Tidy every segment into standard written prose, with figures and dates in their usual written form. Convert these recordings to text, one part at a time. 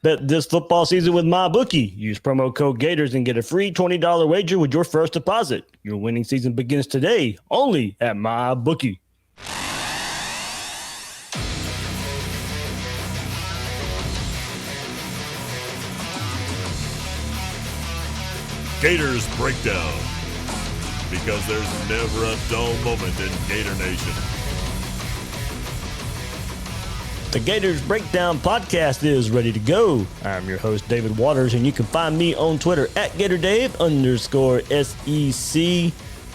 Bet this football season with MyBookie. Use promo code Gators and get a free $20 wager with your first deposit. Your winning season begins today, only at MyBookie. Gators Breakdown, because there's never a dull moment in Gator Nation. The Gators Breakdown podcast is ready to go. I'm your host, David Waters, and you can find me on Twitter at GatorDave_SEC.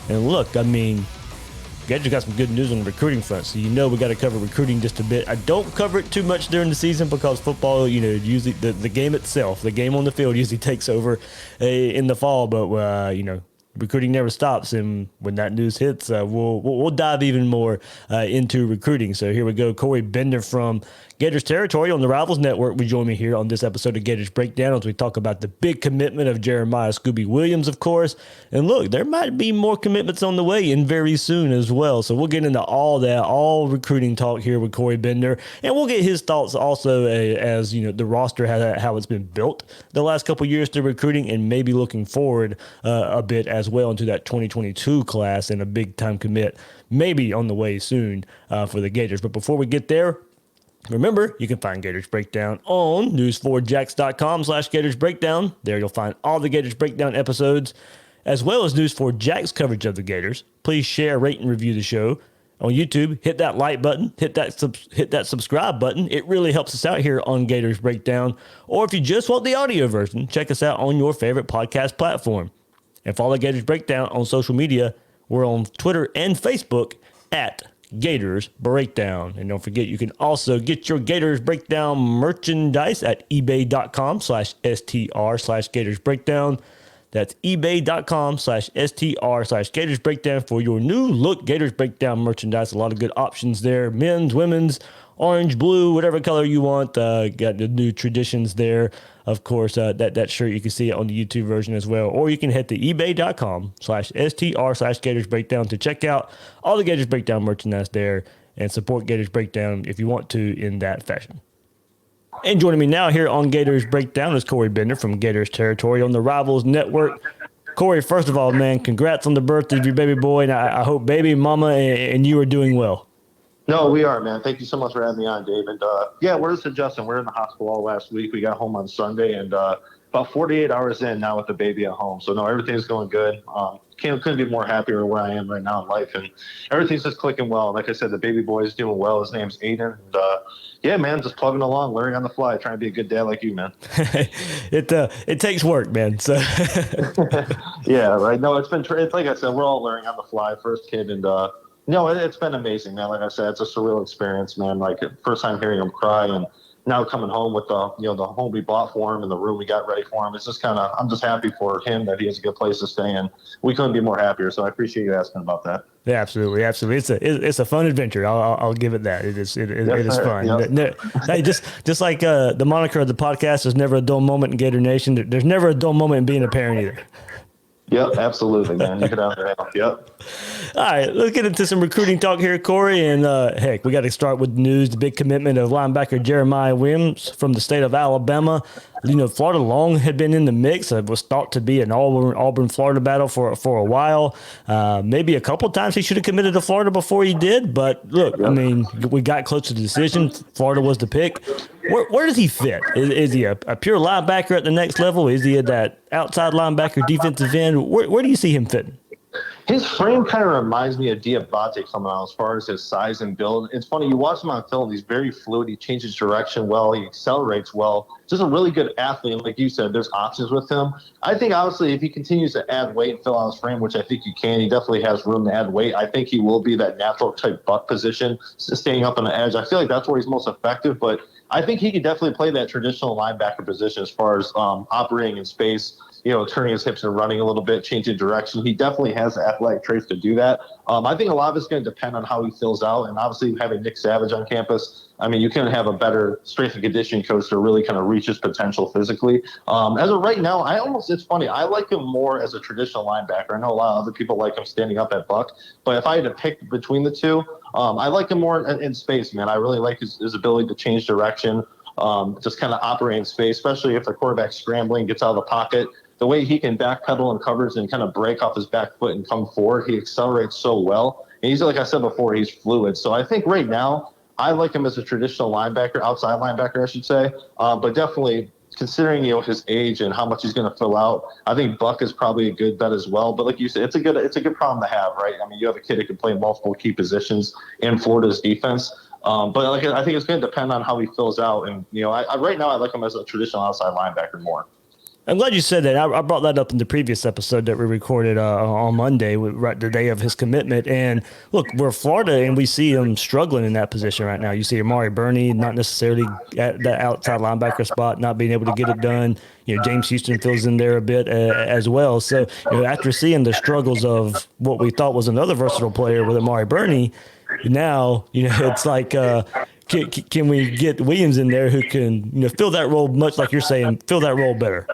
And look, Gators got some good news on the recruiting front, so we got to cover recruiting just a bit. I don't cover it too much during the season because football, usually the game itself, the game on the field usually takes over in the fall, but, recruiting never stops, and when that news hits, we'll dive even more into recruiting. So here we go. Corey Bender from Gators Territory on the Rivals Network will join me here on this episode of Gators Breakdown as we talk about the big commitment of Jeremiah Scooby Williams, of course. And look, there might be more commitments on the way and very soon as well. So we'll get into all that, all recruiting talk here with Corey Bender, and we'll get his thoughts also as the roster, how it's been built the last couple years to recruiting, and maybe looking forward a bit as well into that 2022 class and a big time commit maybe on the way soon for the Gators. But before we get there, remember, you can find Gators Breakdown on news4jax.com/Gators Breakdown. There you'll find all the Gators Breakdown episodes, as well as News4Jax coverage of the Gators. Please share, rate, and review the show. On YouTube, hit that like button, hit that subscribe button. It really helps us out here on Gators Breakdown. Or if you just want the audio version, check us out on your favorite podcast platform. And follow Gators Breakdown on social media. We're on Twitter and Facebook at Gators Breakdown. And don't forget, you can also get your Gators Breakdown merchandise at ebay.com/str/Gators Breakdown. That's ebay.com/str/Gators Breakdown for your new look Gators Breakdown merchandise. A lot of good options there. Men's, women's, orange, blue, whatever color you want. Got the new traditions there. Of course, that shirt, you can see it on the YouTube version as well. Or you can head to ebay.com/str/Gators Breakdown to check out all the Gators Breakdown merchandise there and support Gators Breakdown if you want to in that fashion. And joining me now here on Gators Breakdown is Corey Bender from Gators Territory on the Rivals Network. Corey, first of all, man, congrats on the birthday of your baby boy, and I hope baby, mama, and you are doing well. No, we are, man. Thank you so much for having me on, Dave. And, we're just adjusting. We're in the hospital all last week. We got home on Sunday, and about 48 hours in now with the baby at home. So, no, everything's going good. Couldn't be more happier where I am right now in life. And everything's just clicking well. Like I said, the baby boy is doing well. His name's Aiden. And, man, just plugging along, learning on the fly, trying to be a good dad like you, man. It takes work, man. So yeah, right. No, it's like I said, we're all learning on the fly, first kid, and no, it's been amazing, man. Like I said, it's a surreal experience, man. Like first time hearing him cry, and now coming home with the home we bought for him and the room we got ready for him. It's just I'm just happy for him that he has a good place to stay in. We couldn't be more happier. So I appreciate you asking about that. Yeah, absolutely. It's a fun adventure. I'll give it that. It is fun. Yep. Hey, just like the moniker of the podcast, there's never a dull moment in Gator Nation. There's never a dull moment in being a parent either. Yep, absolutely, man. You could have that. Yep. All right, let's get into some recruiting talk here, Corey. And we got to start with the news: the big commitment of linebacker Jeremiah Williams from the state of Alabama. Florida long had been in the mix. It was thought to be an Auburn-Florida battle for a while. Maybe a couple times he should have committed to Florida before he did. But look, we got close to the decision. Florida was the pick. Where does he fit? Is he a pure linebacker at the next level? Is he at that outside linebacker, defensive end? Where do you see him fitting? His frame kind of reminds me of Diabate coming out as far as his size and build. It's funny, you watch him on film, he's very fluid. He changes direction well. He accelerates well. Just a really good athlete. And like you said, there's options with him. I think, obviously, if he continues to add weight and fill out his frame, which I think he can, he definitely has room to add weight. I think he will be that natural type buck position, staying up on the edge. I feel like that's where he's most effective, but I think he could definitely play that traditional linebacker position as far as operating in space, turning his hips and running a little bit, changing direction. He definitely has the athletic traits to do that. I think a lot of it's going to depend on how he fills out. And obviously having Nick Savage on campus, you couldn't have a better strength and conditioning coach to really kind of reach his potential physically. As of right now, it's funny. I like him more as a traditional linebacker. I know a lot of other people like him standing up at buck, but if I had to pick between the two, I like him more in space, man. I really like his ability to change direction. just kind of operating space, especially if the quarterback's scrambling, gets out of the pocket. The way he can backpedal and covers and kind of break off his back foot and come forward, he accelerates so well. And he's, like I said before, he's fluid. So I think right now, I like him as a traditional linebacker, outside linebacker, I should say. But definitely, considering his age and how much he's going to fill out, I think Buck is probably a good bet as well. But like you said, it's a good problem to have, right? I mean, you have a kid who can play multiple key positions in Florida's defense. But I think it's going to depend on how he fills out. And right now I like him as a traditional outside linebacker more. I'm glad you said that. I brought that up in the previous episode that we recorded on Monday, right the day of his commitment. And look, we're Florida, and we see him struggling in that position right now. You see Amari Burney not necessarily at that outside linebacker spot, not being able to get it done. James Houston fills in there a bit as well. So after seeing the struggles of what we thought was another versatile player with Amari Burney, now it's like. Can we get Williams in there who can fill that role, much like you're saying, fill that role better?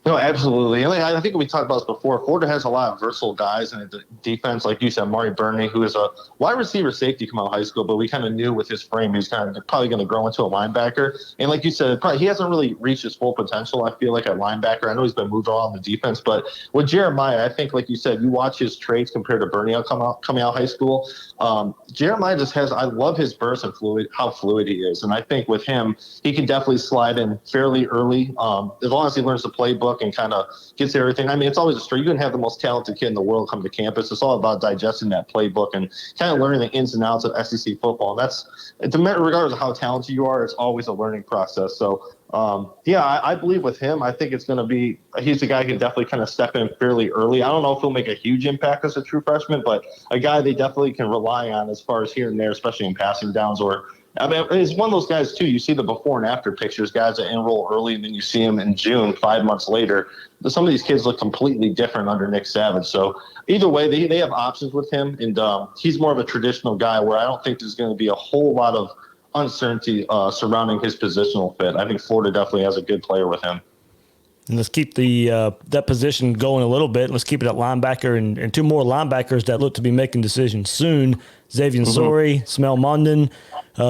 No, absolutely. And I think we talked about this before. Florida has a lot of versatile guys in the defense. Like you said, Mari Burney, who is a wide receiver safety coming out of high school, but we kind of knew with his frame he's kind of probably going to grow into a linebacker. And like you said, he hasn't really reached his full potential, I feel like, at linebacker. I know he's been moved on the defense, but with Jeremiah, I think, like you said, you watch his traits compared to Burney coming out of high school. Jeremiah just has – I love his burst and how fluid he is. And I think with him, he can definitely slide in fairly early as long as he learns the playbook and kind of gets everything. I mean, it's always a story. You can have the most talented kid in the world come to campus. It's all about digesting that playbook and kind of learning the ins and outs of SEC football. And regardless of how talented you are, it's always a learning process. So, I believe with him, I think it's going to be – he's a guy who can definitely kind of step in fairly early. I don't know if he'll make a huge impact as a true freshman, but a guy they definitely can rely on as far as here and there, especially in passing downs or – I mean, it's one of those guys, too. You see the before and after pictures, guys that enroll early, and then you see them in June, 5 months later. Some of these kids look completely different under Nick Savage. So either way, they have options with him, and he's more of a traditional guy where I don't think there's going to be a whole lot of uncertainty surrounding his positional fit. I think Florida definitely has a good player with him. And let's keep that position going a little bit. Let's keep it at linebacker and two more linebackers that look to be making decisions soon. Xavier Sori, Smell Mondon.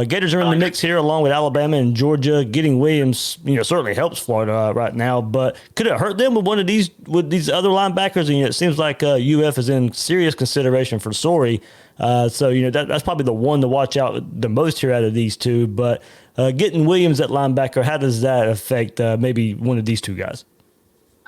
Gators are in the mix here along with Alabama and Georgia. Getting Williams, certainly helps Florida right now, but could it hurt them with these other linebackers? And it seems like UF is in serious consideration for Sori. So that's probably the one to watch out the most here out of these two. But getting Williams at linebacker, how does that affect maybe one of these two guys?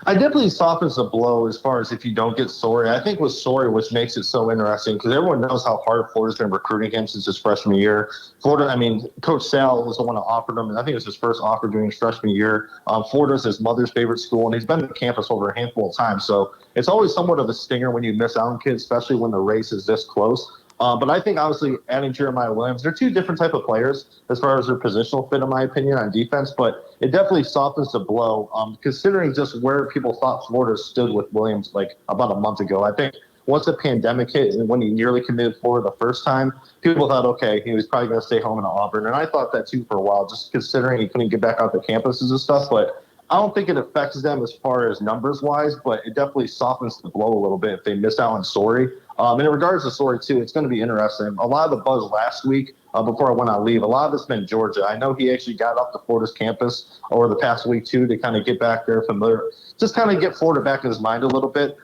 I definitely softens the blow as far as if you don't get Sori. I think with Sori, which makes it so interesting, because everyone knows how hard Florida's been recruiting him since his freshman year. Florida, I mean, Coach Sal was the one that offered him, and I think it was his first offer during his freshman year. Florida's his mother's favorite school, and he's been to campus over a handful of times. So it's always somewhat of a stinger when you miss out on kids, especially when the race is this close. But I think, obviously, adding Jeremiah Williams, they're two different type of players as far as their positional fit, in my opinion, on defense. But it definitely softens the blow, considering just where people thought Florida stood with Williams like about a month ago. I think once the pandemic hit and when he nearly committed Florida the first time, people thought, okay, he was probably going to stay home in Auburn. And I thought that, too, for a while, just considering he couldn't get back out to campuses and stuff. But I don't think it affects them as far as numbers-wise, but it definitely softens the blow a little bit if they miss out on Sori. And in regards to Sori, too, it's going to be interesting. A lot of the buzz last week, before I went on leave, a lot of it's been Georgia. I know he actually got up to Florida's campus over the past week, too, to kind of get back there familiar, just kind of get Florida back in his mind a little bit.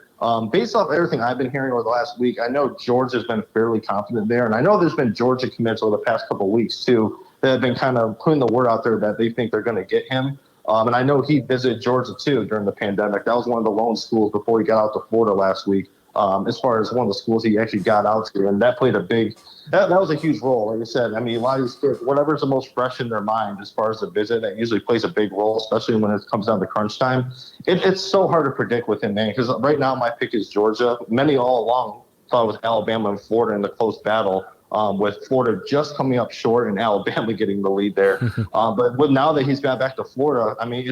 Based off everything I've been hearing over the last week, I know Georgia's been fairly confident there. And I know there's been Georgia commits over the past couple of weeks, too, that have been kind of putting the word out there that they think they're going to get him. And I know he visited Georgia, too, during the pandemic. That was one of the lone schools before he got out to Florida last week. As far as one of the schools he actually got out to, and that played that was a huge role. Like I said, I mean, a lot of these kids, whatever's the most fresh in their mind as far as the visit, that usually plays a big role, especially when it comes down to crunch time. It's so hard to predict with him, man, because right now my pick is Georgia. Many all along thought it was Alabama and Florida in the close battle, with Florida just coming up short and Alabama getting the lead there. But now that he's got back to Florida, I mean,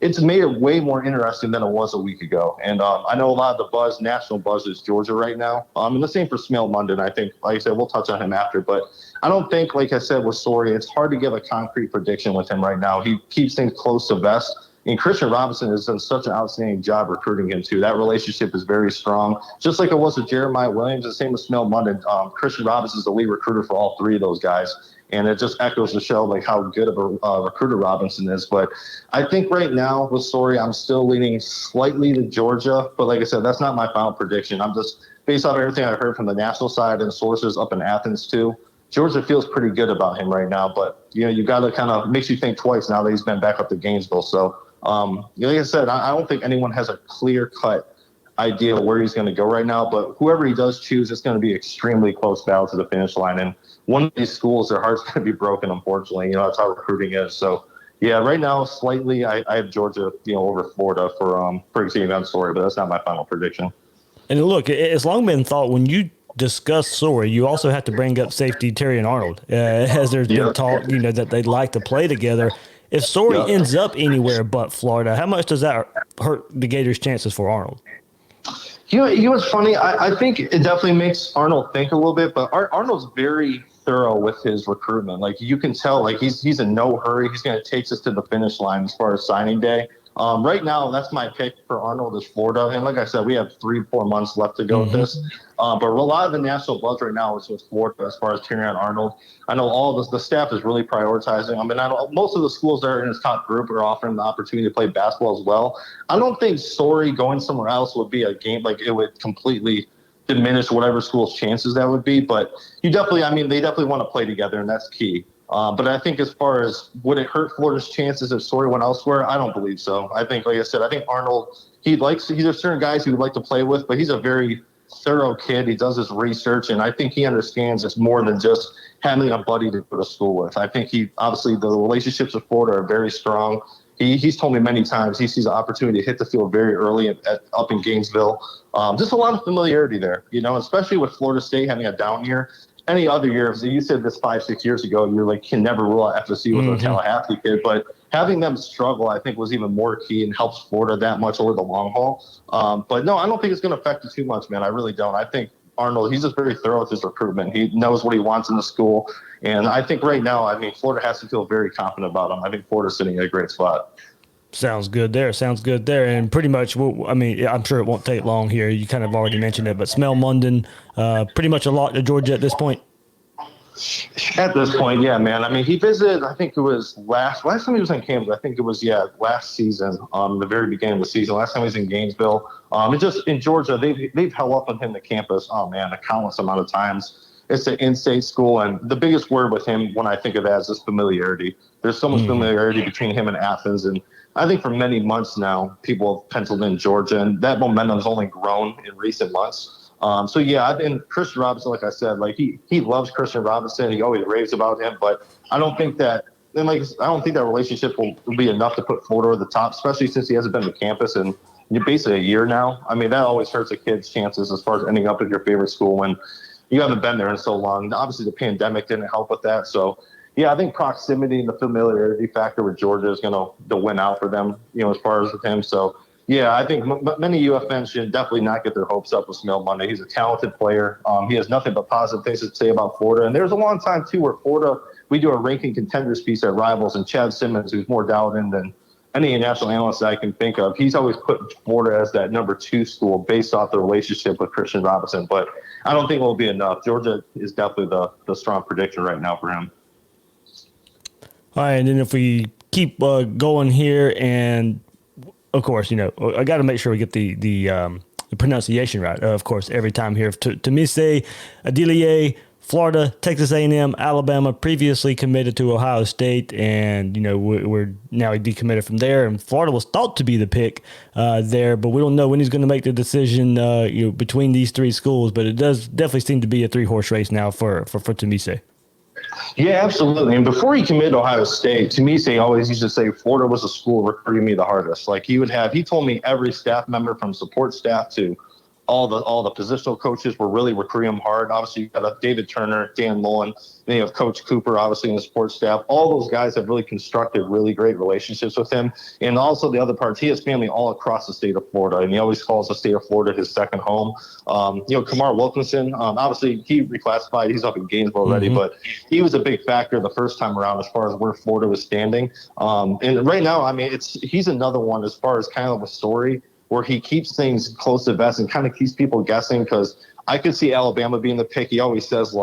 it's made it way more interesting than it was a week ago. And I know a lot of the national buzz is Georgia right now. And the same for Smell Mondon. I think, like I said, we'll touch on him after. But I don't think, like I said, with Sori, it's hard to give a concrete prediction with him right now. He keeps things close to vest. And Christian Robinson has done such an outstanding job recruiting him, too. That relationship is very strong. Just like it was with Jeremiah Williams, the same with Smell Mondon. Christian Robinson is the lead recruiter for all three of those guys. And it just echoes to show like how good of a recruiter Robinson is. But I think right now with Story, I'm still leaning slightly to Georgia. But like I said, that's not my final prediction. I'm just based off everything I've heard from the national side and sources up in Athens too. Georgia feels pretty good about him right now. But you got to kind of makes you think twice now that he's been back up to Gainesville. So like I said, I don't think anyone has a clear cut idea where he's going to go right now, but whoever he does choose, it's going to be extremely close battle to the finish line. And one of these schools, their heart's going to be broken, unfortunately. That's how recruiting is. So, yeah, right now, slightly, I have Georgia, over Florida for exceeding that Story, but that's not my final prediction. And look, it's long been thought when you discuss Story, you also have to bring up safety Terry and Arnold, as there's been talk, that they'd like to play together. If Story ends up anywhere but Florida, how much does that hurt the Gators' chances for Arnold? What's funny? I think it definitely makes Arnold think a little bit, but Arnold's very thorough with his recruitment. Like you can tell, like he's in no hurry. He's going to take us to the finish line as far as signing day. Right now, that's my pick for Arnold is Florida. And like I said, we have 3-4 months left to go with this. But a lot of the national buzz right now is with Florida as far as Tyrion Arnold. I know all the staff is really prioritizing. I mean, I know most of the schools that are in his top group are offering the opportunity to play basketball as well. I don't think Story going somewhere else would be a game like it would completely diminish whatever school's chances that would be. But they definitely want to play together, and that's key. But I think as far as would it hurt Florida's chances if Story went elsewhere, I don't believe so. I think, like I said, Arnold, he's a certain guys he would like to play with, but he's a very thorough kid. He does his research, and I think he understands it's more than just having a buddy to go to school with. I think obviously the relationships with Florida are very strong. He's told me many times he sees an opportunity to hit the field very early up in Gainesville. Just a lot of familiarity there, especially with Florida State having a down year. Any other year, if you said this 5-6 years ago, you're like, can never rule out FSC with a Tallahassee kid. But having them struggle, I think, was even more key and helps Florida that much over the long haul. But no, I don't think it's going to affect it too much, man. I really don't. I think Arnold, he's just very thorough with his recruitment. He knows what he wants in the school. And I think right now, Florida has to feel very confident about him. I think Florida's sitting in a great spot. Sounds good there. And pretty much, I'm sure it won't take long here. You kind of already mentioned it, but Smell Munden, pretty much a lock to Georgia at this point. At this point, yeah, man. He visited, I think it was last time he was in campus. I think it was, last season, the very beginning of the season. Last time he was in Gainesville. And just in Georgia, they've held up on him to campus, a countless amount of times. It's an in-state school, and the biggest word with him when I think of that is just familiarity. There's so much familiarity between him and Athens, and I think for many months now, people have penciled in Georgia, and that momentum has only grown in recent months. And Christian Robinson, like I said, he loves Christian Robinson. He always raves about him, but I don't think that relationship will be enough to put Florida over the top, especially since he hasn't been to campus in basically a year now. That always hurts a kid's chances as far as ending up at your favorite school when you haven't been there in so long. Obviously, the pandemic didn't help with that, so. Yeah, I think proximity and the familiarity factor with Georgia is going to win out for them, as far as with him. So, yeah, I think many UF fans should definitely not get their hopes up with Smell Monday. He's a talented player. He has nothing but positive things to say about Florida. And there's a long time, too, where Florida, we do a ranking contenders piece at Rivals, and Chad Simmons, who's more dialed in than any national analyst I can think of, he's always put Florida as that number 2 school based off the relationship with Christian Robinson. But I don't think it will be enough. Georgia is definitely the strong prediction right now for him. All right, and then if we keep going here, and of course, I got to make sure we get the pronunciation right. Of course, every time here, Temise Adelier, Florida, Texas A&M, Alabama, previously committed to Ohio State, and we're now decommitted from there. And Florida was thought to be the pick there, but we don't know when he's going to make the decision between these 3 schools. But it does definitely seem to be a 3-horse race now for Temise. Yeah, absolutely. And before he committed to Ohio State, Temise always used to say Florida was a school recruiting me the hardest. He told me every staff member from support staff to all the positional coaches were really recruiting him hard. Obviously, you got David Turner, Dan Mullen, then you have Coach Cooper, obviously, in the sports staff. All those guys have really constructed really great relationships with him. And also the other parts, he has family all across the state of Florida, and he always calls the state of Florida his second home. Kamar Wilkinson, obviously, he reclassified. He's up in Gainesville already, but he was a big factor the first time around as far as where Florida was standing. And right now, he's another one as far as kind of a story where he keeps things close to vest and kind of keeps people guessing, because I could see Alabama being the pick. He always says,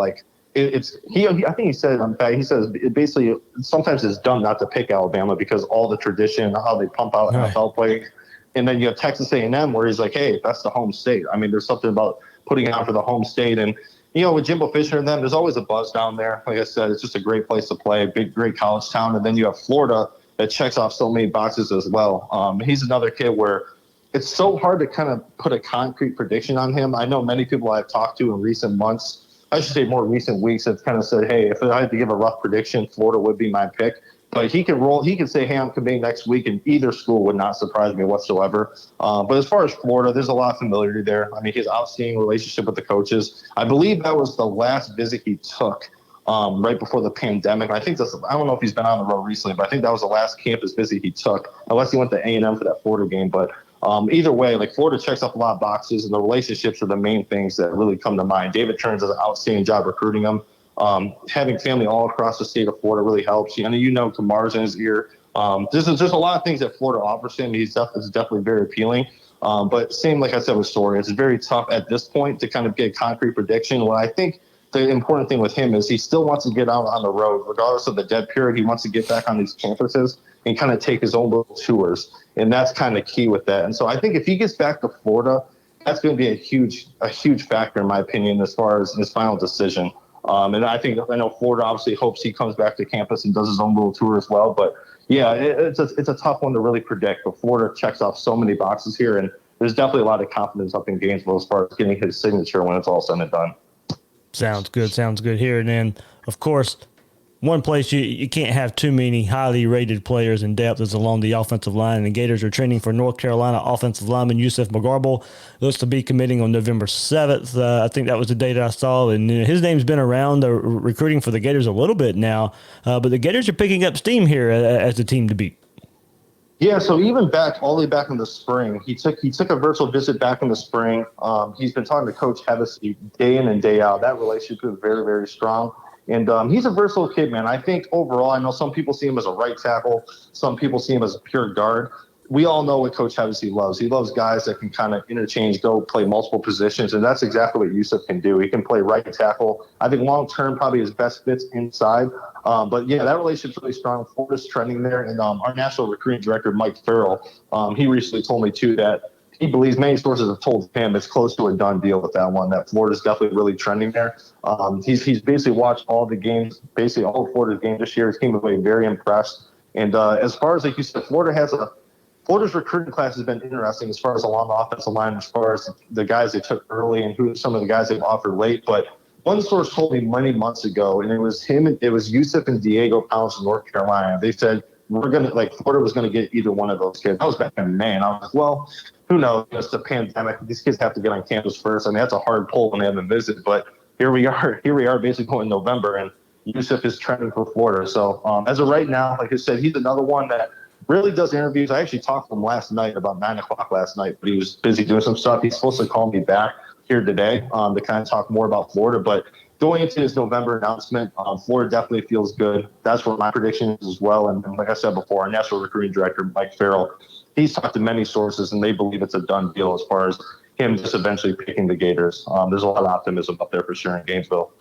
I think he said, in fact, he says it basically sometimes it's dumb not to pick Alabama because all the tradition, how they pump out NFL players. And then you have Texas A&M where he's like, hey, that's the home state. I mean, there's something about putting out for the home state. And, with Jimbo Fisher and them, there's always a buzz down there. Like I said, it's just a great place to play, great college town. And then you have Florida that checks off so many boxes as well. He's another kid where it's so hard to kind of put a concrete prediction on him. I know many people I've talked to in recent months, I should say more recent weeks, have kind of said, hey, if I had to give a rough prediction, Florida would be my pick. But he can roll. He can say, hey, I'm committing next week, and either school would not surprise me whatsoever. But as far as Florida, there's a lot of familiarity there. I mean, his outstanding relationship with the coaches. I believe that was the last visit he took right before the pandemic. I think I don't know if he's been on the road recently, but I think that was the last campus visit he took, unless he went to A&M for that Florida game. But either way, like Florida checks off a lot of boxes, and the relationships are the main things that really come to mind. David Turns does an outstanding job recruiting them. Having family all across the state of Florida really helps. Kamar's in his ear. There's a lot of things that Florida offers him. It's definitely very appealing. But same, like I said with Story, it's very tough at this point to kind of get a concrete prediction. What I think the important thing with him is he still wants to get out on the road, regardless of the dead period. He wants to get back on these campuses and kind of take his own little tours. And that's kind of key with that. And so I think if he gets back to Florida, that's going to be a huge factor, in my opinion, as far as his final decision. And I know Florida obviously hopes he comes back to campus and does his own little tour as well. But yeah, it's a tough one to really predict. But Florida checks off so many boxes here, and there's definitely a lot of confidence up in Gainesville as far as getting his signature when it's all said and done. Sounds good here. And then, of course, one place you can't have too many highly rated players in depth is along the offensive line. And the Gators are training for North Carolina offensive lineman Yusuf McGarble. Looks to be committing on November 7th. I think that was the date I saw. And his name's been around recruiting for the Gators a little bit now. But the Gators are picking up steam here as the team to beat. Yeah, so even all the way back in the spring, he took a virtual visit back in the spring. He's been talking to Coach Hevesy day in and day out. That relationship is very, very strong. And he's a versatile kid, man. I think overall, I know some people see him as a right tackle. Some people see him as a pure guard. We all know what Coach Hevesy loves. He loves guys that can kind of interchange, go play multiple positions, and that's exactly what Yusuf can do. He can play right tackle. I think long-term probably his best fits inside. But, yeah, that relationship's really strong. Florida's trending there. And our national recruiting director, Mike Farrell, he recently told me, too, that he believes many sources have told him it's close to a done deal with that one, that Florida's definitely really trending there. He's basically watched all the games, basically all of Florida's games this year. He came away very impressed. And as far as, like you said, Florida's recruiting class has been interesting as far as along the offensive line, as far as the guys they took early and who some of the guys they've offered late. But one source told me many months ago, and it was Yusuf and Diego Pounds from North Carolina. They said, Florida was going to get either one of those kids. I was back in May, and I was like, well, who knows? It's the pandemic. These kids have to get on campus first. I mean, that's a hard pull when they have a visit. But here we are basically going November, and Yusuf is trending for Florida. So as of right now, like I said, he's another one that really does interviews. I actually talked to him last night, about 9 o'clock last night, but he was busy doing some stuff. He's supposed to call me back here today to kind of talk more about Florida. But going into this November announcement, Florida definitely feels good. That's what my prediction is as well. And like I said before, our national recruiting director, Mike Farrell, he's talked to many sources, and they believe it's a done deal as far as him just eventually picking the Gators. There's a lot of optimism up there for sure in Gainesville.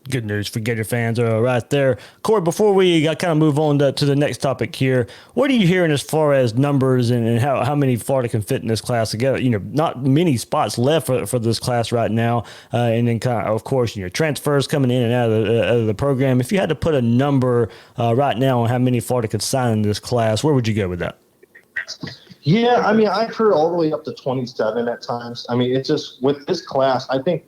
Good news for Gator fans right there. Corey, before we kind of move on to the next topic here, what are you hearing as far as numbers and how many Florida can fit in this class together? Not many spots left for this class right now. And then, kind of course, transfers coming in and out of the program. If you had to put a number right now on how many Florida could sign in this class, where would you go with that? Yeah, I mean, I've heard all the way up to 27 at times. I mean, it's just with this class, I think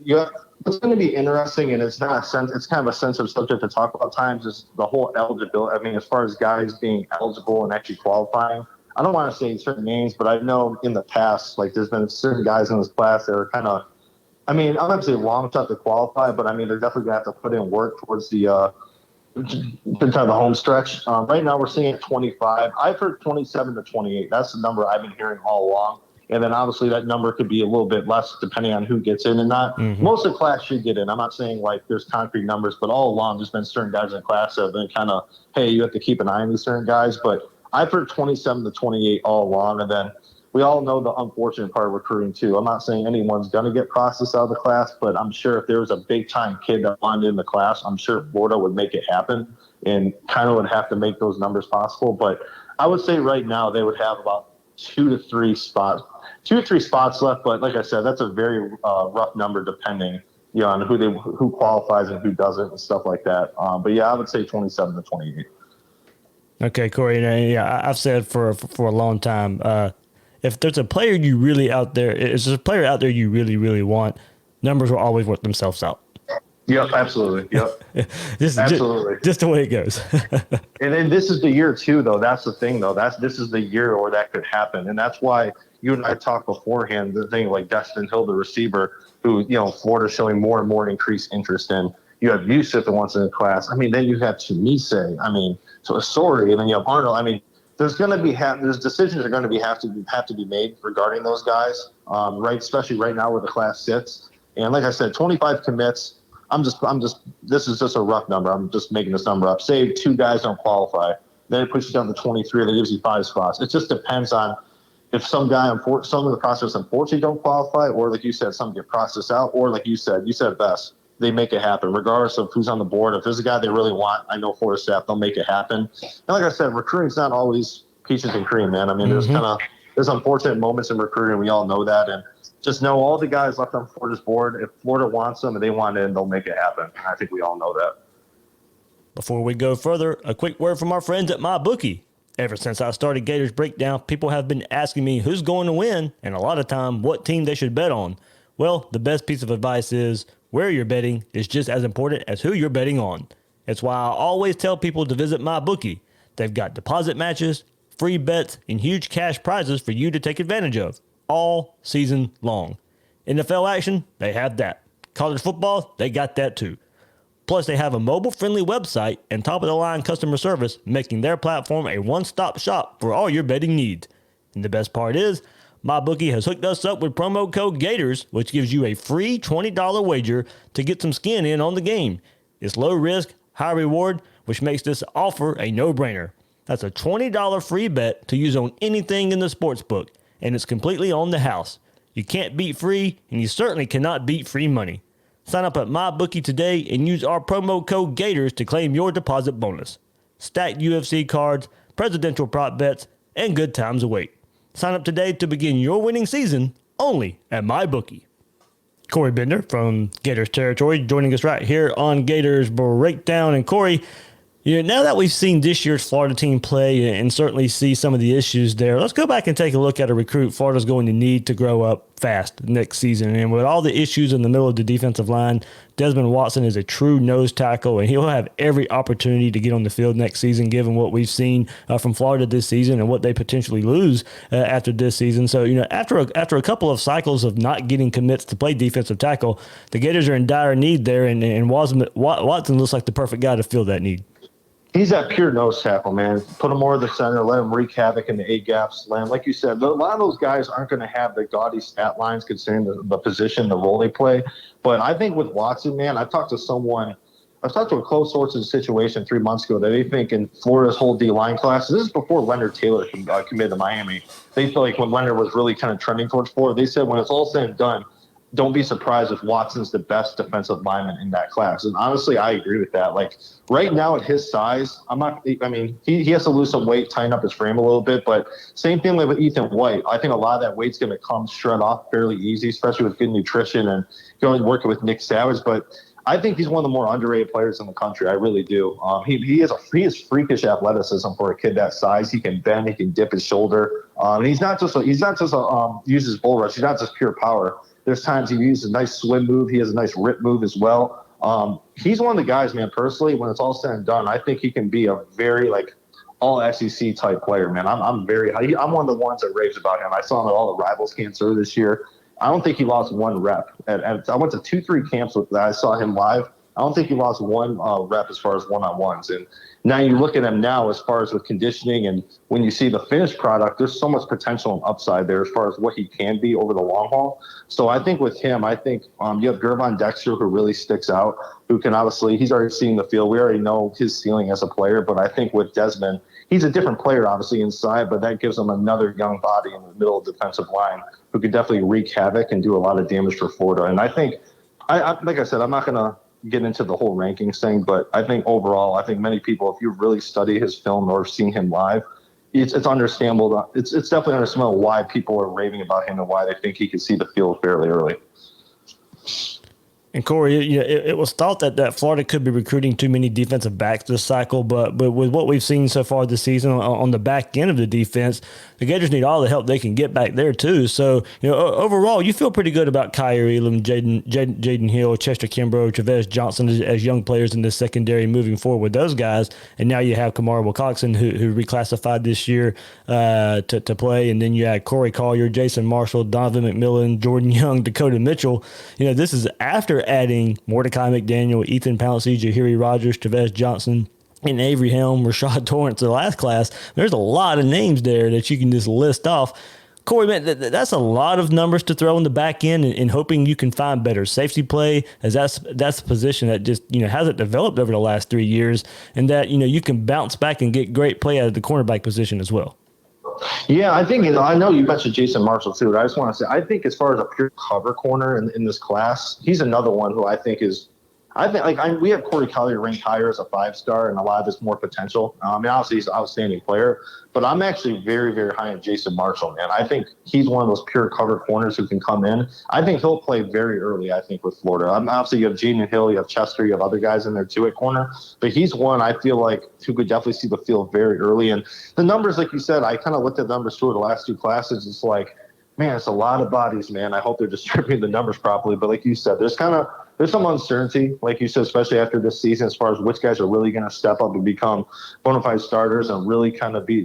what's going to be interesting, and it's kind of a sensitive subject to talk about times, is the whole eligibility. I mean, as far as guys being eligible and actually qualifying, I don't want to say certain names, but I know in the past, like there's been certain guys in this class that are kind of, I mean, I'm not saying long shot to qualify, but I mean, they're definitely going to have to put in work towards the home stretch. Right now we're seeing at 25. I've heard 27 to 28. That's the number I've been hearing all along. And then obviously that number could be a little bit less depending on who gets in and not. Mm-hmm. Most of the class should get in. I'm not saying like there's concrete numbers, but all along there's been certain guys in the class that have been kind of, hey, you have to keep an eye on these certain guys. But I've heard 27 to 28 all along. And then we all know the unfortunate part of recruiting too. I'm not saying anyone's going to get processed out of the class, but I'm sure if there was a big time kid that wanted in the class, I'm sure Florida would make it happen and kind of would have to make those numbers possible. But I would say right now they would have about 2 to 3 spots left. But like I said, that's a very rough number depending on who qualifies and who doesn't and stuff like that. But yeah, I would say 27 to 28. Okay, Corey. Yeah, I've said for a long time, if there's a player you really out there, if there's a player out there you really, really want, numbers will always work themselves out. Yep, absolutely. Yep. Absolutely. Just the way it goes. And then this is the year too, though. That's the thing, though. This is the year where that could happen. And that's why you and I talked beforehand, the thing like Desmond Hill, the receiver, who, Florida's showing more and more increased interest in. You have Yusuf that wants in the class. I mean, then you have Tumise. I mean, so sorry. And then you have Arnold. I mean, there's going to be there's decisions are going to have to be made regarding those guys, right? Especially right now where the class sits. And like I said, 25 commits. This is just a rough number. I'm just making this number up. Say 2 guys don't qualify, then it pushes you down to 23. That gives you 5 spots. It just depends on if some of the process unfortunately don't qualify, or like you said, some get processed out, or like you said best, they make it happen regardless of who's on the board. If there's a guy they really want, I know Florida staff, they'll make it happen. And like I said, recruiting's not always peaches and cream, man. I mean, there's unfortunate moments in recruiting. We all know that, and just know all the guys left on Florida's board. If Florida wants them and they want in, they'll make it happen. I think we all know that. Before we go further, a quick word from our friends at MyBookie. Ever since I started Gators Breakdown, people have been asking me who's going to win, and a lot of time what team they should bet on. Well, the best piece of advice is where you're betting is just as important as who you're betting on. That's why I always tell people to visit MyBookie. They've got deposit matches, free bets, and huge cash prizes for you to take advantage of all season long. NFL action, they have that. College football, they got that too. Plus, they have a mobile-friendly website and top-of-the-line customer service, making their platform a one-stop shop for all your betting needs. And the best part is, MyBookie has hooked us up with promo code GATORS, which gives you a free $20 wager to get some skin in on the game. It's low risk, high reward, which makes this offer a no-brainer. That's a $20 free bet to use on anything in the sportsbook, and it's completely on the house. You can't beat free, and you certainly cannot beat free money. Sign up at MyBookie today and use our promo code GATORS to claim your deposit bonus. Stacked UFC cards, presidential prop bets, and good times await. Sign up today to begin your winning season only at MyBookie. Corey Bender from Gators Territory joining us right here on Gators Breakdown. And Corey, now that we've seen this year's Florida team play and certainly see some of the issues there, let's go back and take a look at a recruit Florida's going to need to grow up fast next season. And with all the issues in the middle of the defensive line, Desmond Watson is a true nose tackle, and he'll have every opportunity to get on the field next season, given what we've seen from Florida this season and what they potentially lose after this season. So, after a couple of cycles of not getting commits to play defensive tackle, the Gators are in dire need there, and Watson looks like the perfect guy to fill that need. He's that pure nose tackle, man. Put him more at the center, let him wreak havoc in the A gaps. Like you said, a lot of those guys aren't going to have the gaudy stat lines considering the position, the role they play. But I think with Watson, man, I've talked to a close source of the situation 3 months ago that they think in Florida's whole D-line class, this is before Leonard Taylor committed to Miami. They feel like when Leonard was really kind of trending towards Florida, they said when it's all said and done, don't be surprised if Watson's the best defensive lineman in that class. And honestly, I agree with that. Like right now at his size, he has to lose some weight, tighten up his frame a little bit, but same thing with Ethan White. I think a lot of that weight's going to come shred off fairly easy, especially with good nutrition and going working with Nick Savage. But I think he's one of the more underrated players in the country. I really do. He has freakish athleticism for a kid that size. He can bend, he can dip his shoulder. And he's not just uses bull rush. He's not just pure power. There's times he uses a nice swim move. He has a nice rip move as well. He's one of the guys, man, personally, when it's all said and done, I think he can be a very, all SEC type player, man. I'm one of the ones that raves about him. I saw him at all the Rivals camps earlier this year. I don't think he lost one rep. I went to 2-3 camps that I saw him live. I don't think he lost one rep as far as one-on-ones. And now you look at him now as far as with conditioning, and when you see the finished product, there's so much potential and upside there as far as what he can be over the long haul. So I think with him, you have Gervon Dexter, who really sticks out, who can obviously, he's already seen the field. We already know his ceiling as a player, but I think with Desmond, he's a different player, obviously, inside, but that gives him another young body in the middle of the defensive line who could definitely wreak havoc and do a lot of damage for Florida. And I think, like I said, I'm not going to get into the whole rankings thing, but I think overall, I think many people, if you really study his film or seen him live, it's understandable. It's definitely understandable why people are raving about him and why they think he can see the field fairly early. And Corey, it was thought that Florida could be recruiting too many defensive backs this cycle, but with what we've seen so far this season on the back end of the defense, the Gators need all the help they can get back there too. So, overall, you feel pretty good about Kyer Elam, Jaden Hill, Chester Kimbrough, Travis Johnson as young players in the secondary moving forward with those guys. And now you have Kamara Wilcoxon, who reclassified this year to play, and then you had Corey Collier, Jason Marshall, Donovan McMillan, Jordan Young, Dakota Mitchell. This is after adding Mordecai McDaniel, Ethan Pouncey, Jahiri Rogers, Travis Johnson, and Avery Helm, Rashad Torrance, the last class. There's a lot of names there that you can just list off. Corey, man, that's a lot of numbers to throw in the back end and hoping you can find better safety play, as that's a position that just, hasn't developed over the last 3 years, and that, you can bounce back and get great play out of the cornerback position as well. Yeah, I think, I know you mentioned Jason Marshall too, but I just want to say, I think as far as a pure cover corner in this class, he's another one who we have Corey Collier ranked higher as a 5-star, and a lot of this more potential. Obviously he's an outstanding player, but I'm actually very, very high on Jason Marshall, man. I think he's one of those pure cover corners who can come in. I think he'll play very early, I think, with Florida. Obviously you have Jaden Hill, you have Chester, you have other guys in there too at corner, but he's one I feel like who could definitely see the field very early. And the numbers, like you said, I kind of looked at the numbers through the last 2 classes. It's like, man, it's a lot of bodies, man. I hope they're distributing the numbers properly. But like you said, there's some uncertainty, like you said, especially after this season, as far as which guys are really going to step up and become bona fide starters and really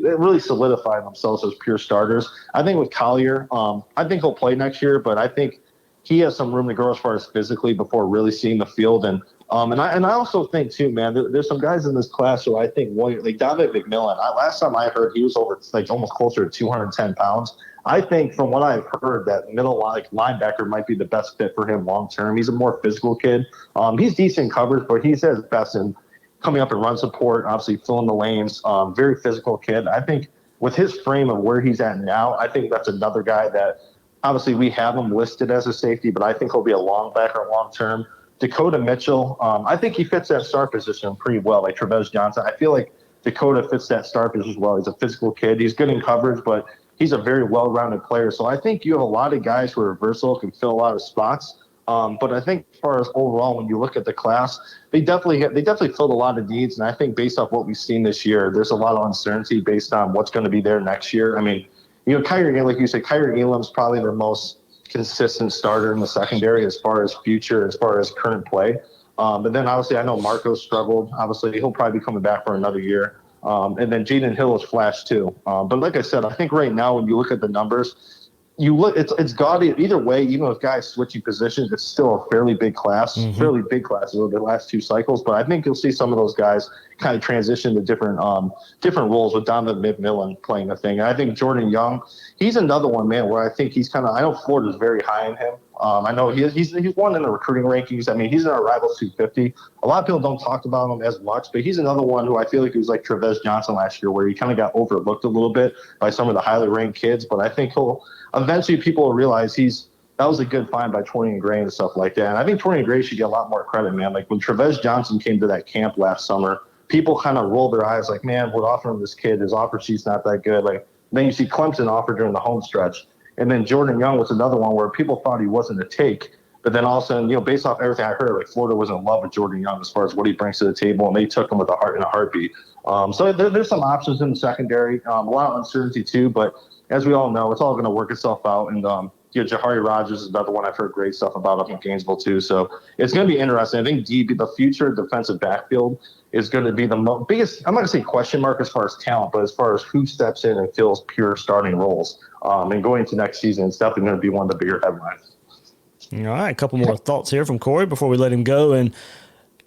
really solidify themselves as pure starters. I think with Collier, I think he'll play next year, but I think he has some room to grow as far as physically before really seeing the field. And I also think too, man, there's some guys in this class who I think, like David McMillan. Last time I heard, he was over like almost closer to 210 pounds. I think from what I've heard that middle linebacker might be the best fit for him long term. He's a more physical kid. He's decent in coverage, but he's his best in coming up and run support, obviously filling the lanes. Very physical kid. I think with his frame of where he's at now, I think that's another guy that obviously we have him listed as a safety, but I think he'll be a long backer long term. Dakota Mitchell, I think he fits that star position pretty well, like Travis Johnson. I feel like Dakota fits that star position as well. He's a physical kid. He's good in coverage, but he's a very well-rounded player. So I think you have a lot of guys who are versatile, can fill a lot of spots. But I think as far as overall, when you look at the class, they definitely filled a lot of needs. And I think based off what we've seen this year, there's a lot of uncertainty based on what's going to be there next year. I mean, Kyer, like you said, Kyer Elam's probably the most consistent starter in the secondary as far as future, as far as current play. But then obviously I know Marco struggled. Obviously he'll probably be coming back for another year. And then Jaden Hill is flash too. But like I said, I think right now when you look at the numbers, it's gaudy either way. Even with guys switching positions, it's still a fairly big class, over the last 2 cycles. But I think you'll see some of those guys kind of transition to different roles with Donovan McMillan playing the thing. And I think Jordan Young, he's another one, man, where I think he's I know Florida's very high on him. I know he's one in the recruiting rankings. I mean, he's in our Rivals 250. A lot of people don't talk about him as much, but he's another one who I feel like he was like Travis Johnson last year, where he kind of got overlooked a little bit by some of the highly ranked kids. But I think eventually people will realize that was a good find by Torian Gray and stuff like that. And I think Torian Gray should get a lot more credit, man. Like when Travis Johnson came to that camp last summer, people kind of rolled their eyes like, man, we're offering this kid. His offer sheet's not that good. Like then you see Clemson offer during the home stretch. And then Jordan Young was another one where people thought he wasn't a take. But then all of a sudden, based off everything I heard, like Florida was in love with Jordan Young as far as what he brings to the table, and they took him with a heartbeat. So there's some options in the secondary, a lot of uncertainty too. But as we all know, it's all going to work itself out. And Jahari Rogers is another one I've heard great stuff about up in Gainesville too. So it's going to be interesting. I think the future defensive backfield is going to be the biggest, I'm not going to say question mark as far as talent, but as far as who steps in and fills pure starting roles. And going into next season, it's definitely going to be one of the bigger headlines. All right, a couple more thoughts here from Corey before we let him go. And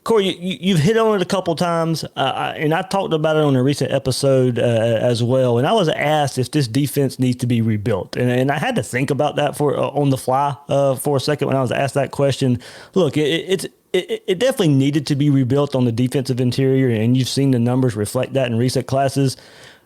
Corey, you've hit on it a couple times, and I talked about it on a recent episode as well. And I was asked if this defense needs to be rebuilt, and I had to think about that for on the fly for a second when I was asked that question. Look, it definitely needed to be rebuilt on the defensive interior, and you've seen the numbers reflect that in recent classes.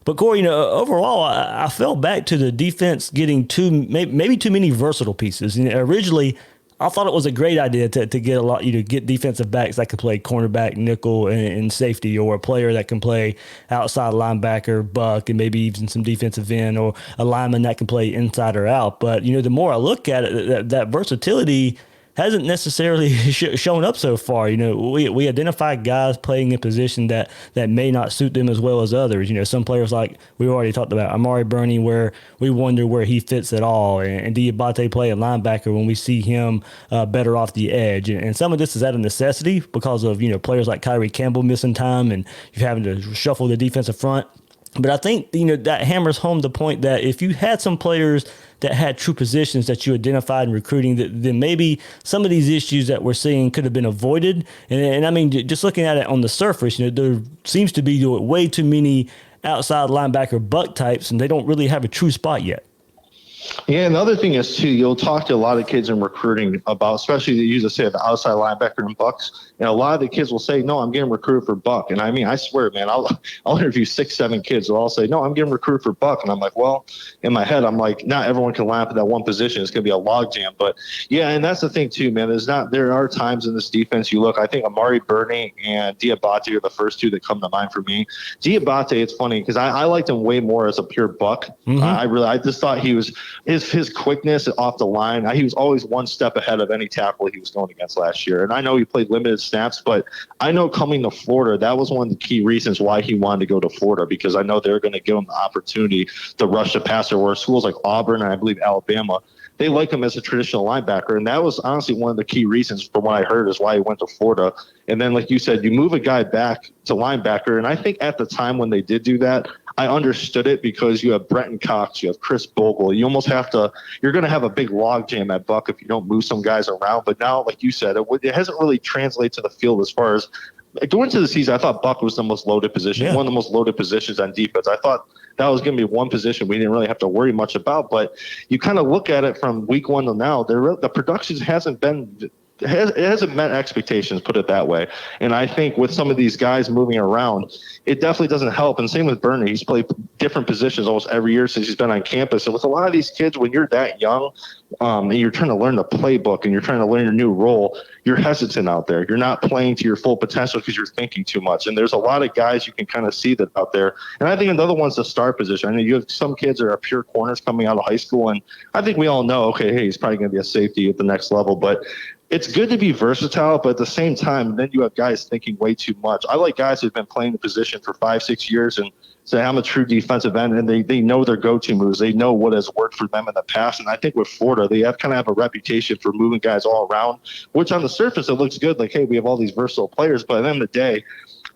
But Corey, overall, I fell back to the defense getting maybe too many versatile pieces. Originally, I thought it was a great idea to get defensive backs that could play cornerback, nickel, and safety, or a player that can play outside linebacker, buck, and maybe even some defensive end, or a lineman that can play inside or out. But the more I look at it, that versatility hasn't necessarily shown up so far. We identify guys playing in position that may not suit them as well as others. Some players, like we already talked about, Amari Burney, where we wonder where he fits at all, and Diabate playing linebacker when we see him better off the edge. And some of this is out of necessity because of players like Kyrie Campbell missing time, and you're having to shuffle the defensive front. But I think that hammers home the point that if you had some players that had true positions that you identified in recruiting, then maybe some of these issues that we're seeing could have been avoided. And I mean, just looking at it on the surface, there seems to be way too many outside linebacker buck types, and they don't really have a true spot yet. Yeah, and the other thing is, too, you'll talk to a lot of kids in recruiting about, especially they use the outside linebacker and bucks, and a lot of the kids will say, no, I'm getting recruited for buck. And I mean, I swear, man, I'll interview 6-7 kids who all say, no, I'm getting recruited for buck. And I'm like, well, in my head, I'm like, not everyone can line up at that one position. It's going to be a logjam. But yeah, and that's the thing, too, man. There are times in this defense you look, I think Amari Burney and Diabate are the first two that come to mind for me. Diabate, it's funny because I liked him way more as a pure buck. Mm-hmm. I just thought he was, his quickness off the line, he was always one step ahead of any tackle he was going against last year. And I know he played limited snaps, but I know coming to Florida, that was one of the key reasons why he wanted to go to Florida, because I know they're going to give him the opportunity to rush the passer, where schools like Auburn and I believe Alabama, they like him as a traditional linebacker. And that was honestly one of the key reasons from what I heard is why he went to Florida. And then, like you said, you move a guy back to linebacker. And I think at the time when they did do that, I understood it, because you have Brenton Cox, you have Chris Bogle. You almost you're going to have a big logjam at buck if you don't move some guys around. But now, like you said, it hasn't really translated to the field as far as going into the season. I thought buck was the most loaded position, one of the most loaded positions on defense. I thought that was going to be one position we didn't really have to worry much about. But you kind of look at it from week one to now, the production hasn't met expectations, put it that way. And I think with some of these guys moving around, it definitely doesn't help. And same with Burney. He's played different positions almost every year since he's been on campus. And with a lot of these kids, when you're that young and you're trying to learn the playbook and you're trying to learn your new role, you're hesitant out there. You're not playing to your full potential because you're thinking too much. And there's a lot of guys you can kind of see that out there. And I think another one's the star position. I mean, you have some kids that are pure corners coming out of high school. And I think we all know, okay, hey, he's probably going to be a safety at the next level. But it's good to be versatile, but at the same time, then you have guys thinking way too much. I like guys who've been playing the position for 5-6 years and say, I'm a true defensive end, and they know their go-to moves. They know what has worked for them in the past. And I think with Florida, they kind of have a reputation for moving guys all around, which on the surface, it looks good. Like, hey, we have all these versatile players. But at the end of the day,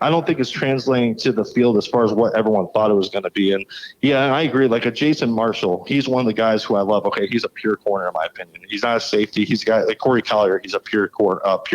I don't think it's translating to the field as far as what everyone thought it was going to be. And yeah, I agree. Like a Jason Marshall, he's one of the guys who I love. Okay, he's a pure corner in my opinion. He's not a safety. He's a guy like Corey Collier. He's a pure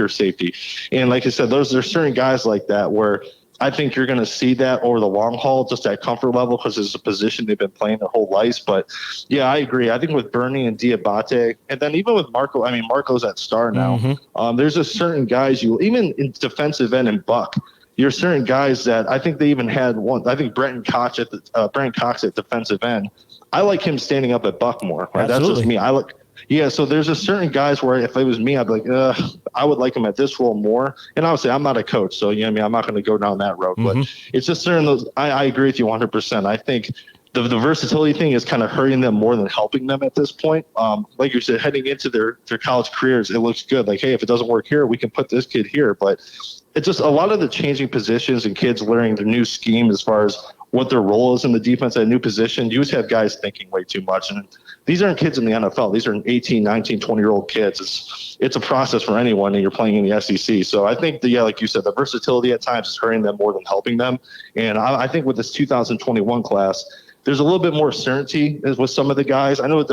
safety. And like I said, there's certain guys like that where I think you're going to see that over the long haul, just at comfort level, because it's a position they've been playing their whole lives. But yeah, I agree. I think with Burney and Diabate, and then even with Marco, I mean, Marco's at star now. Mm-hmm. There's a certain guys even in defensive end and buck. You're certain guys that I think they even had one. I think Brenton Cox at defensive end. I like him standing up at buck more. Right? That's just me. So there's a certain guys where if it was me, I'd be like, I would like him at this role more. And obviously, I'm not a coach, so I'm not going to go down that road. Mm-hmm. But it's just certain those. I agree with you 100%. I think the versatility thing is kind of hurting them more than helping them at this point. Like you said, heading into their college careers, it looks good. Like, hey, if it doesn't work here, we can put this kid here. But it's just a lot of the changing positions and kids learning the new scheme as far as what their role is in the defense at a new position. You just have guys thinking way too much. And these aren't kids in the NFL. These are 18, 19, 20-year-old kids. It's a process for anyone, and you're playing in the SEC. So I think, like you said, the versatility at times is hurting them more than helping them. And I think with this 2021 class, there's a little bit more certainty with some of the guys. I know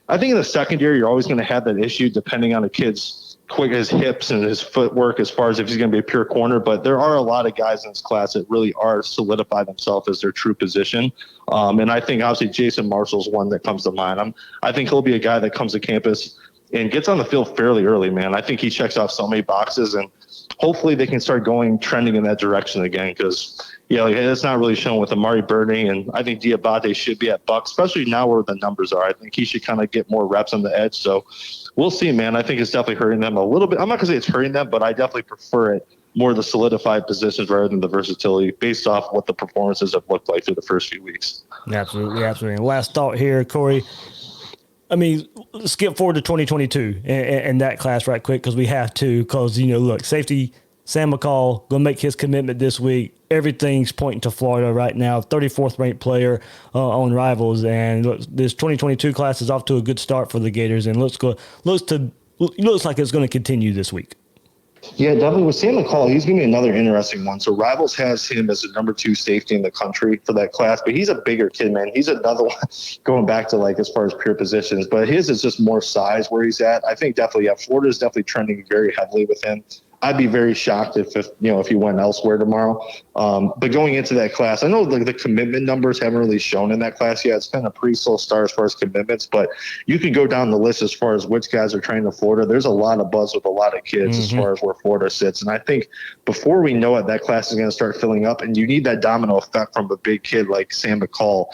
I think in the secondary, you're always going to have that issue depending on a kid's quick, his hips and his footwork as far as if he's going to be a pure corner. But there are a lot of guys in this class that really are solidified themselves as their true position. And I think obviously Jason Marshall's one that comes to mind. I think he'll be a guy that comes to campus and gets on the field fairly early, man. I think he checks off so many boxes, and hopefully they can start trending in that direction again, because it's not really shown with Amari Birding, and I think Diabate should be at Buck, especially now where the numbers are. I think he should kind of get more reps on the edge. So we'll see, man. I think it's definitely hurting them a little bit. I'm not going to say it's hurting them, but I definitely prefer it more the solidified positions rather than the versatility based off what the performances have looked like through the first few weeks. Absolutely. And last thought here, Corey. I mean, skip forward to 2022 and that class right quick, because we have to, because, look, safety, Sam Mccall, going to make his commitment this week. Everything's pointing to Florida right now, 34th ranked player on Rivals. And look, this 2022 class is off to a good start for the Gators, and looks like it's going to continue this week. Yeah, definitely. With Sam Mccall, he's going to be another interesting one. So Rivals has him as the number 2 safety in the country for that class, but he's a bigger kid, man. He's another one going back to as far as pure positions, but his is just more size where he's at. I think definitely, Florida is definitely trending very heavily with him. I'd be very shocked if he went elsewhere tomorrow. But going into that class, I know the commitment numbers haven't really shown in that class yet. It's been a pretty slow start as far as commitments, but you could go down the list as far as which guys are training to Florida. There's a lot of buzz with a lot of kids as far as where Florida sits. And I think before we know it, that class is going to start filling up, and you need that domino effect from a big kid like Sam Mccall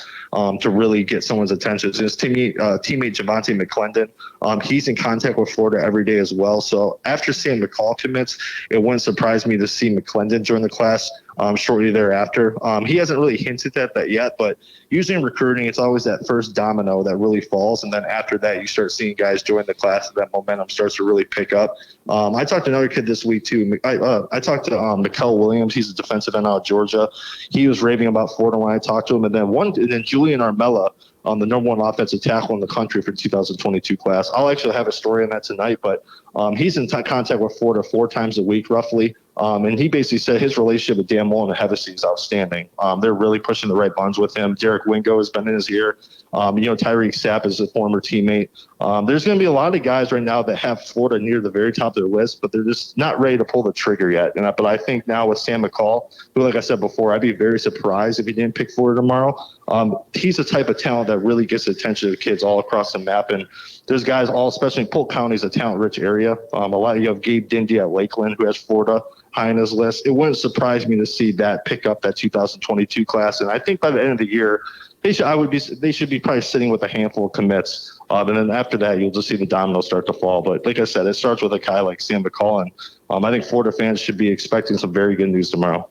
to really get someone's attention. His teammate Javonte McClendon, he's in contact with Florida every day as well. So after Sam Mccall commits, it wouldn't surprise me to see McClendon join the class shortly thereafter. He hasn't really hinted at that yet, but usually in recruiting, it's always that first domino that really falls. And then after that, you start seeing guys join the class, and that momentum starts to really pick up. I talked to another kid this week too. I talked to Mikael Williams. He's a defensive end out of Georgia. He was raving about Florida when I talked to him. And then Julian Armella, the number 1 offensive tackle in the country for 2022 class. I'll actually have a story on that tonight, but he's in contact with Florida 4 times a week, roughly. And he basically said his relationship with Dan Mullen and Hevesy is outstanding. They're really pushing the right buttons with him. Derek Wingo has been in his ear. Tyreek Sapp is a former teammate. There's going to be a lot of guys right now that have Florida near the very top of their list, but they're just not ready to pull the trigger yet. But I think now with Sam Mccall, who, like I said before, I'd be very surprised if he didn't pick Florida tomorrow. He's the type of talent that really gets the attention of the kids all across the map. And there's guys especially in Polk County is a talent-rich area. You have Gabe Dindy at Lakeland, who has Florida high on his list. It wouldn't surprise me to see that pick up that 2022 class. And I think by the end of the year, they should be probably sitting with a handful of commits. And then after that, you'll just see the dominoes start to fall. But like I said, it starts with a guy like Sam Mccall. And I think Florida fans should be expecting some very good news tomorrow.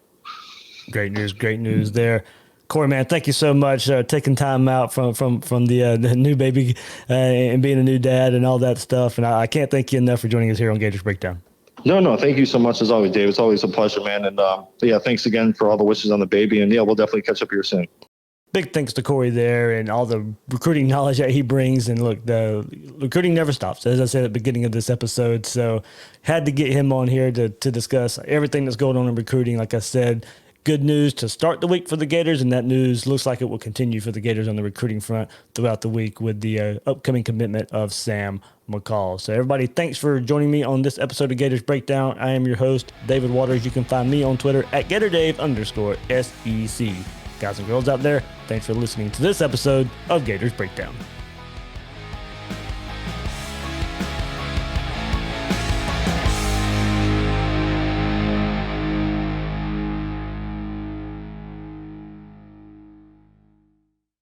Great news there. Corey, man, thank you so much taking time out from the new baby and being a new dad and all that stuff. And I can't thank you enough for joining us here on Gators Breakdown. No, thank you so much as always, Dave. It's always a pleasure, man. And thanks again for all the wishes on the baby. And we'll definitely catch up here soon. Big thanks to Corey there and all the recruiting knowledge that he brings. And look, the recruiting never stops, as I said at the beginning of this episode. So had to get him on here to discuss everything that's going on in recruiting. Like I said, good news to start the week for the Gators, and that news looks like it will continue for the Gators on the recruiting front throughout the week with the upcoming commitment of Sam Mccall. So everybody, thanks for joining me on this episode of Gators Breakdown. I am your host, David Waters. You can find me on Twitter at GatorDave_SEC. Guys and girls out there, thanks for listening to this episode of Gators Breakdown.